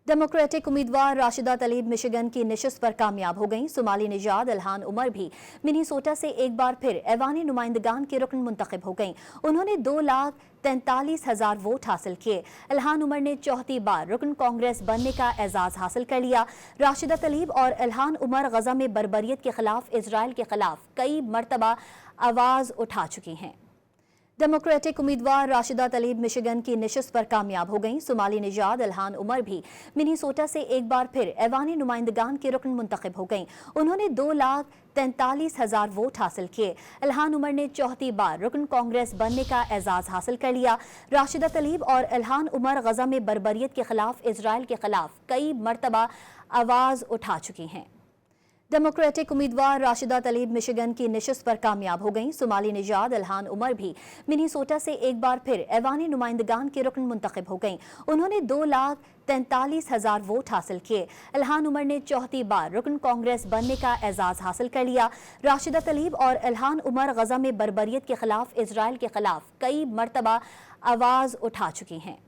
Democratic उम्मीदवार Rashida Talib Michigan की नशिस्त पर कामयाब हो गईं। सोमाली निजाद इल्हान उमर भी मिनीसोटा से एक बार फिर ऐवानी नुमाइंदगान की रुकन मुंतखब हो गईं। उन्होंने 2,43,000 वोट हासिल किए। इल्हान उमर ने चौथी बार रुकन कांग्रेस बनने का एजाज हासिल कर लिया। राशिदा तलीब और इल्हान उमर गजा में बर्बरियत के खिलाफ इजराइल के खिलाफ कई मरतबा आवाज उठा चुकी हैं। डेमोक्रेटिक उम्मीदवार राशिदा तलीब मिशिगन की नशिस्त पर कामयाब हो गईं। सोमाली निजाद इल्हान उमर भी मिनीसोटा से एक बार फिर ऐवानी नुमाइंदगान की रुकन मुंतखब हो गईं। उन्होंने 2,43,000 वोट हासिल किए। इल्हान उमर ने चौथी बार रुकन कांग्रेस बनने का एजाज हासिल कर लिया। राशिदा तलीब और इल्हान उमर गजा में बर्बरियत के खिलाफ इजराइल के खिलाफ कई मरतबा आवाज उठा चुकी हैं। डेमोक्रेटिक उम्मीदवार राशिदा तलीब मिशिगन की नशिस्त पर कामयाब हो गईं। सोमाली निजाद इल्हान उमर भी मिनीसोटा से एक बार फिर ऐवानी नुमाइंदगान की रुकन मुंतखब हो गईं। उन्होंने 2,43,000 वोट हासिल किए। इल्हान उमर ने चौथी बार रुकन कांग्रेस बनने का एजाज हासिल कर लिया। राशिदा तलीब और इल्हान उमर गजा में बर्बरियत के खिलाफ इजराइल के खिलाफ कई मरतबा आवाज उठा चुकी हैं।